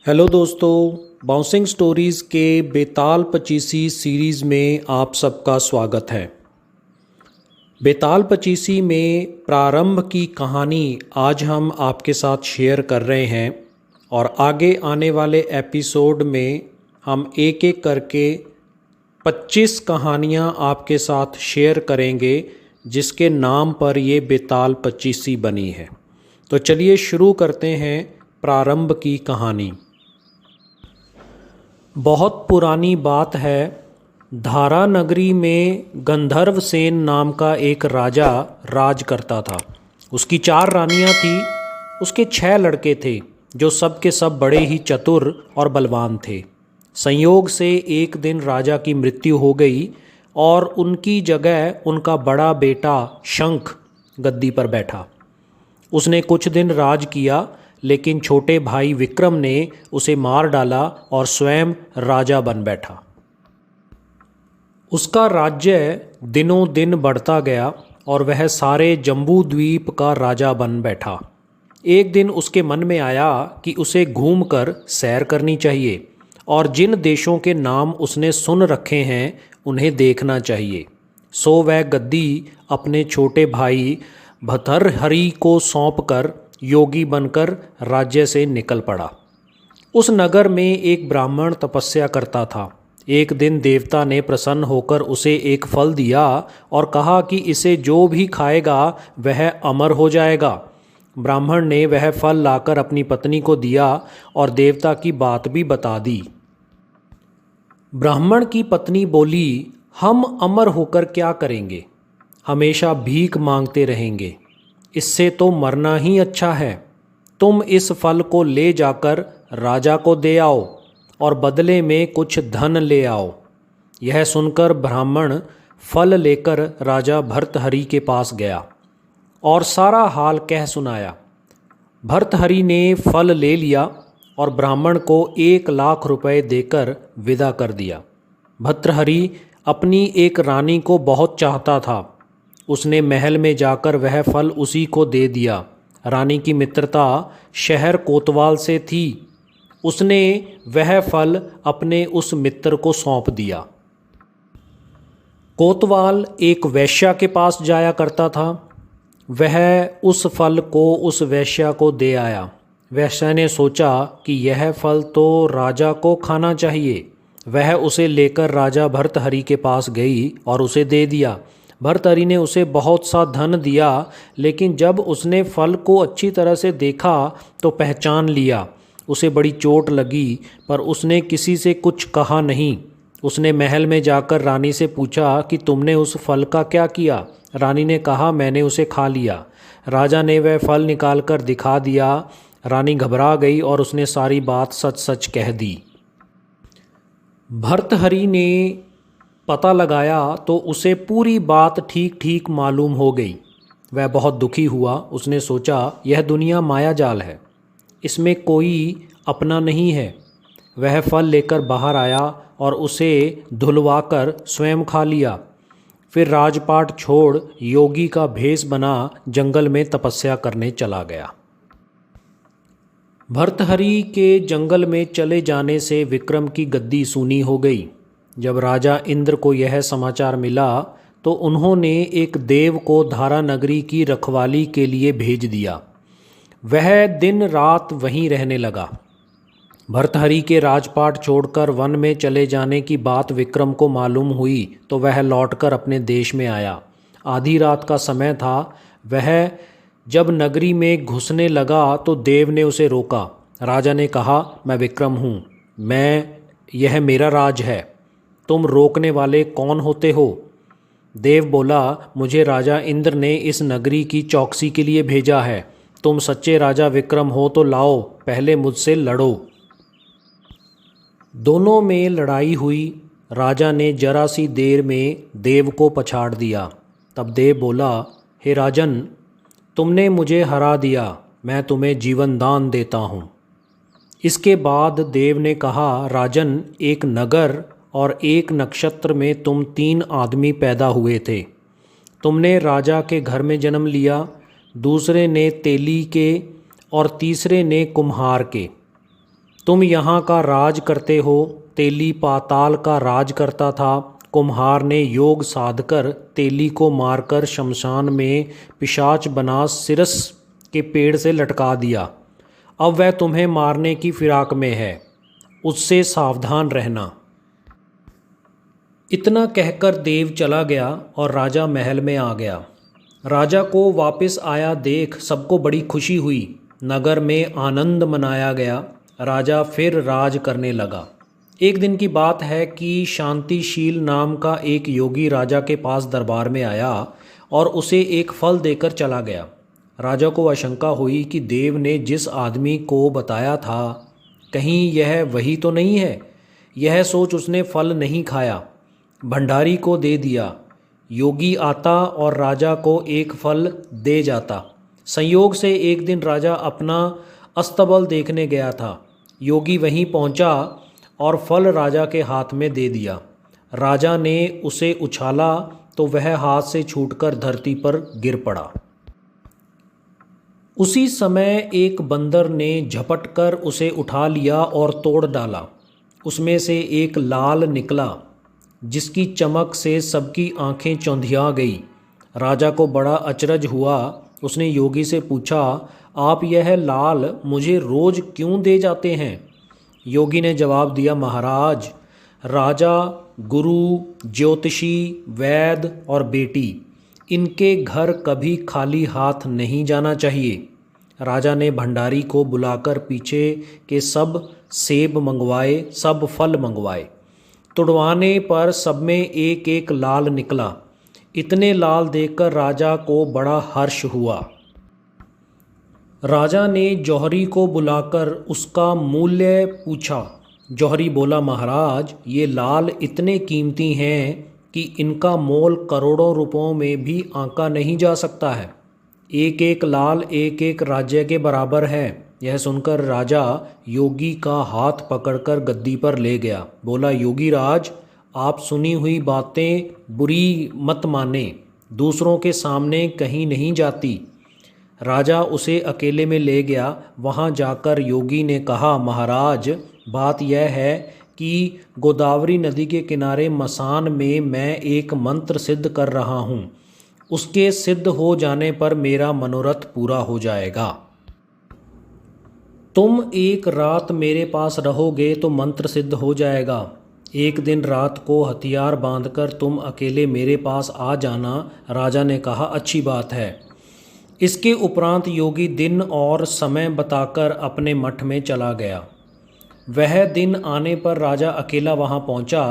Hello दोस्तों, bouncing stories के बेताल पचीसी series में आप सबका स्वागत है। बेताल पचीसी में प्रारंभ की कहानी आज हम आपके साथ शेयर कर रहे हैं और आगे आने वाले एपिसोड में हम एक एक करके 25 कहानियाँ आपके साथ शेयर करेंगे जिसके नाम पर ये बेताल पचीसी बनी है। तो चलिए शुरू करते हैं प्रारंभ की कहानी। बहुत पुरानी बात है, धारा नगरी में गंधर्व सेन नाम का एक राजा राज करता था। उसकी 4 रानियां थीं। उसके 6 लड़के थे जो सब के सब बड़े ही चतुर और बलवान थे। संयोग से एक दिन राजा की मृत्यु हो गई और उनकी जगह उनका बड़ा बेटा शंख गद्दी पर बैठा। उसने कुछ दिन राज किया, लेकिन छोटे भाई विक्रम ने उसे मार डाला और स्वयं राजा बन बैठा। उसका राज्य दिनों दिन बढ़ता गया और वह सारे जम्बू द्वीप का राजा बन बैठा। एक दिन उसके मन में आया कि उसे घूमकर सैर करनी चाहिए और जिन देशों के नाम उसने सुन रखे हैं उन्हें देखना चाहिए। सो वह गद्दी अपने छोटे भाई भर्तृहरि को सौंपकर योगी बनकर राज्य से निकल पड़ा। उस नगर में एक ब्राह्मण तपस्या करता था। एक दिन देवता ने प्रसन्न होकर उसे एक फल दिया और कहा कि इसे जो भी खाएगा वह अमर हो जाएगा। ब्राह्मण ने वह फल लाकर अपनी पत्नी को दिया और देवता की बात भी बता दी। ब्राह्मण की पत्नी बोली, हम अमर होकर क्या करेंगे? हमेशा भीख मांगते रहेंगे। इससे तो मरना ही अच्छा है। तुम इस फल को ले जाकर राजा को दे आओ और बदले में कुछ धन ले आओ। यह सुनकर ब्राह्मण फल लेकर राजा भर्तृहरि के पास गया और सारा हाल कह सुनाया। भर्तृहरि ने फल ले लिया और ब्राह्मण को 1,00,000 रुपए देकर विदा कर दिया। भर्तृहरि अपनी एक रानी को बहुत चाहता था। उसने महल में जाकर वह फल उसी को दे दिया। रानी की मित्रता शहर कोतवाल से थी। उसने वह फल अपने उस मित्र को सौंप दिया। कोतवाल एक वैश्या के पास जाया करता था। वह उस फल को उस वैश्या को दे आया। वैश्या ने सोचा कि यह फल तो राजा को खाना चाहिए। वह उसे लेकर राजा भर्तृहरि के पास गई और उसे दे दिया। भर्तृहरि ने उसे बहुत सा धन दिया, लेकिन जब उसने फल को अच्छी तरह से देखा तो पहचान लिया। उसे बड़ी चोट लगी, पर उसने किसी से कुछ कहा नहीं। उसने महल में जाकर रानी से पूछा कि तुमने उस फल का क्या किया? रानी ने कहा, मैंने उसे खा लिया। राजा ने वह फल निकालकर दिखा दिया। रानी घबरा गई और उसने सारी बात सच सच कह दी। भर्तृहरि ने पता लगाया तो उसे पूरी बात ठीक ठीक मालूम हो गई। वह बहुत दुखी हुआ। उसने सोचा, यह दुनिया माया जाल है, इसमें कोई अपना नहीं है। वह फल लेकर बाहर आया और उसे धुलवाकर स्वयं खा लिया। फिर राजपाट छोड़ योगी का भेष बना जंगल में तपस्या करने चला गया। भर्तृहरि के जंगल में चले जाने से विक्रम की गद्दी सूनी हो गई। जब राजा इंद्र को यह समाचार मिला तो उन्होंने एक देव को धारा नगरी की रखवाली के लिए भेज दिया। वह दिन रात वहीं रहने लगा। भर्तृहरि के राजपाट छोड़कर वन में चले जाने की बात विक्रम को मालूम हुई तो वह लौटकर अपने देश में आया। आधी रात का समय था। वह जब नगरी में घुसने लगा तो देव ने उसे रोका। राजा ने कहा, मैं विक्रम हूँ, यह मेरा राज है। तुम रोकने वाले कौन होते हो? देव बोला, मुझे राजा इंद्र ने इस नगरी की चौकसी के लिए भेजा है। तुम सच्चे राजा विक्रम हो तो लाओ, पहले मुझसे लड़ो। दोनों में लड़ाई हुई। राजा ने जरा सी देर में देव को पछाड़ दिया। तब देव बोला, हे राजन, तुमने मुझे हरा दिया, मैं तुम्हें जीवन दान देता हूँ। इसके बाद देव ने कहा, राजन, एक नगर और एक नक्षत्र में तुम 3 आदमी पैदा हुए थे। तुमने राजा के घर में जन्म लिया, दूसरे ने तेली के और तीसरे ने कुम्हार के। तुम यहाँ का राज करते हो, तेली पाताल का राज करता था। कुम्हार ने योग साधकर तेली को मारकर शमशान में पिशाच बना सिरस के पेड़ से लटका दिया। अब वह तुम्हें मारने की फिराक में है, उससे सावधान रहना। इतना कहकर देव चला गया और राजा महल में आ गया। राजा को वापस आया देख सबको बड़ी खुशी हुई। नगर में आनंद मनाया गया। राजा फिर राज करने लगा। एक दिन की बात है कि शांतिशील नाम का एक योगी राजा के पास दरबार में आया और उसे एक फल देकर चला गया। राजा को आशंका हुई कि देव ने जिस आदमी को बताया था कहीं यह वही तो नहीं है। यह सोच उसने फल नहीं खाया, भंडारी को दे दिया। योगी आता और राजा को एक फल दे जाता। संयोग से एक दिन राजा अपना अस्तबल देखने गया था। योगी वहीं पहुंचा और फल राजा के हाथ में दे दिया। राजा ने उसे उछाला तो वह हाथ से छूटकर धरती पर गिर पड़ा। उसी समय एक बंदर ने झपटकर उसे उठा लिया और तोड़ डाला। उसमें से एक लाल निकला जिसकी चमक से सबकी आंखें चौंधिया गई। राजा को बड़ा अचरज हुआ। उसने योगी से पूछा, आप यह लाल मुझे रोज क्यों दे जाते हैं? योगी ने जवाब दिया, महाराज, राजा, गुरु, ज्योतिषी, वैद और बेटी, इनके घर कभी खाली हाथ नहीं जाना चाहिए। राजा ने भंडारी को बुलाकर पीछे के सब सेब मंगवाए, सब फल मंगवाए। तुड़वाने पर सब में एक एक लाल निकला। इतने लाल देखकर राजा को बड़ा हर्ष हुआ। राजा ने जौहरी को बुलाकर उसका मूल्य पूछा। जौहरी बोला, महाराज, ये लाल इतने कीमती हैं कि इनका मोल करोड़ों रुपयों में भी आंका नहीं जा सकता है। एक एक लाल एक एक राज्य के बराबर है। यह सुनकर राजा योगी का हाथ पकड़कर गद्दी पर ले गया। बोला, योगी राज, आप सुनी हुई बातें बुरी मत माने, दूसरों के सामने कहीं नहीं जाती। राजा उसे अकेले में ले गया। वहाँ जाकर योगी ने कहा, महाराज, बात यह है कि गोदावरी नदी के किनारे मसान में मैं एक मंत्र सिद्ध कर रहा हूँ। उसके सिद्ध हो जाने पर मेरा मनोरथ पूरा हो जाएगा। तुम एक रात मेरे पास रहोगे तो मंत्र सिद्ध हो जाएगा। एक दिन रात को हथियार बांधकर तुम अकेले मेरे पास आ जाना। राजा ने कहा, अच्छी बात है। इसके उपरांत योगी दिन और समय बताकर अपने मठ में चला गया। वह दिन आने पर राजा अकेला वहां पहुंचा।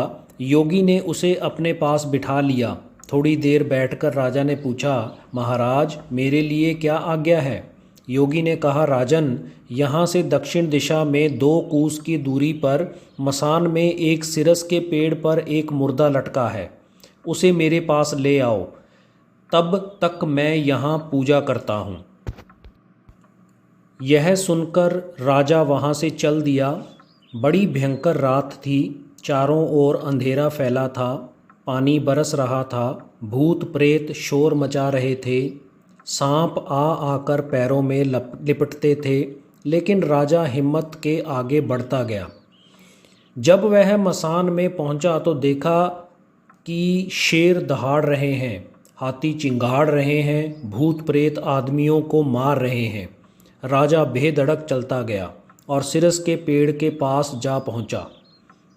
योगी ने उसे अपने पास बिठा लिया। थोड़ी देर बैठकर राजा ने पूछा, महाराज, मेरे लिए क्या आज्ञा है? योगी ने कहा, राजन, यहाँ से दक्षिण दिशा में 2 कोस की दूरी पर मसान में एक सिरस के पेड़ पर एक मुर्दा लटका है। उसे मेरे पास ले आओ, तब तक मैं यहाँ पूजा करता हूँ। यह सुनकर राजा वहाँ से चल दिया। बड़ी भयंकर रात थी। चारों ओर अंधेरा फैला था। पानी बरस रहा था। भूत प्रेत शोर मचा रहे थे। सांप आ आकर पैरों में लिपटते थे, लेकिन राजा हिम्मत के आगे बढ़ता गया। जब वह मसान में पहुंचा तो देखा कि शेर दहाड़ रहे हैं, हाथी चिंगाड़ रहे हैं, भूत प्रेत आदमियों को मार रहे हैं। राजा बेधड़क चलता गया और सिरस के पेड़ के पास जा पहुंचा।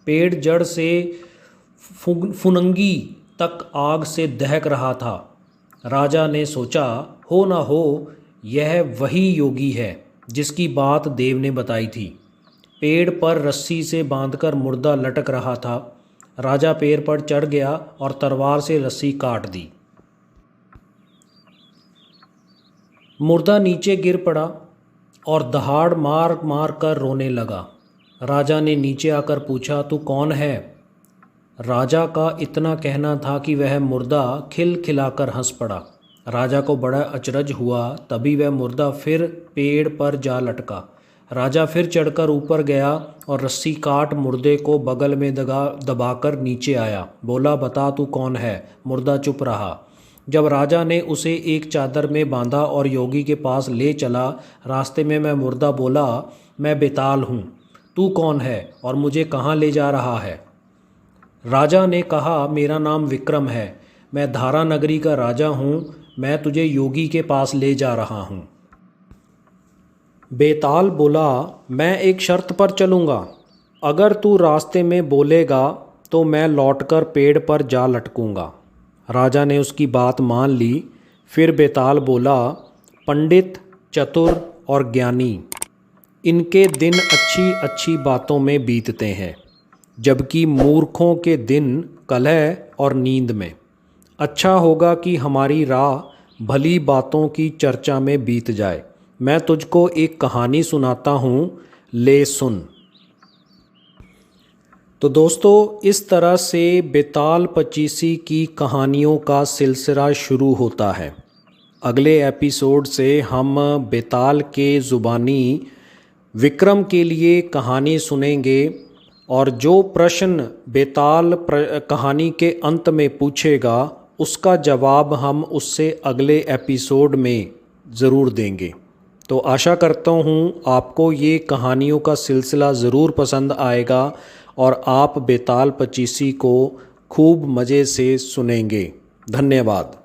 पेड़ जड़ से फुनंगी तक आग से दहक रहा था। राजा ने सोचा, हो ना हो यह वही योगी है जिसकी बात देव ने बताई थी। पेड़ पर रस्सी से बांधकर मुर्दा लटक रहा था। राजा पेड़ पर चढ़ गया और तलवार से रस्सी काट दी। मुर्दा नीचे गिर पड़ा और दहाड़ मार मार कर रोने लगा। राजा ने नीचे आकर पूछा, तू कौन है? राजा का इतना कहना था कि वह मुर्दा खिलखिलाकर हंस पड़ा। राजा को बड़ा अचरज हुआ। तभी वह मुर्दा फिर पेड़ पर जा लटका। राजा फिर चढ़कर ऊपर गया और रस्सी काट मुर्दे को बगल में दबाकर नीचे आया। बोला, बता तू कौन है? मुर्दा चुप रहा। जब राजा ने उसे एक चादर में बांधा और योगी के पास ले चला, रास्ते में मैं मुर्दा बोला, मैं बेताल हूँ, तू कौन है और मुझे कहाँ ले जा रहा है? राजा ने कहा, मेरा नाम विक्रम है, मैं धारा नगरी का राजा हूँ, मैं तुझे योगी के पास ले जा रहा हूँ। बेताल बोला, मैं एक शर्त पर चलूँगा, अगर तू रास्ते में बोलेगा तो मैं लौटकर पेड़ पर जा लटकूँगा। राजा ने उसकी बात मान ली। फिर बेताल बोला, पंडित, चतुर और ज्ञानी, इनके दिन अच्छी अच्छी बातों में बीतते हैं, जबकि मूर्खों के दिन कलह और नींद में। अच्छा होगा कि हमारी राह भली बातों की चर्चा में बीत जाए। मैं तुझको एक कहानी सुनाता हूँ, ले सुन। तो दोस्तों, इस तरह से बेताल पचीसी की कहानियों का सिलसिला शुरू होता है। अगले एपिसोड से हम बेताल के ज़ुबानी विक्रम के लिए कहानी सुनेंगे, और जो प्रश्न बेताल कहानी के अंत में पूछेगा उसका जवाब हम उससे अगले एपिसोड में ज़रूर देंगे। तो आशा करता हूँ आपको ये कहानियों का सिलसिला ज़रूर पसंद आएगा और आप बेताल पचीसी को खूब मज़े से सुनेंगे। धन्यवाद।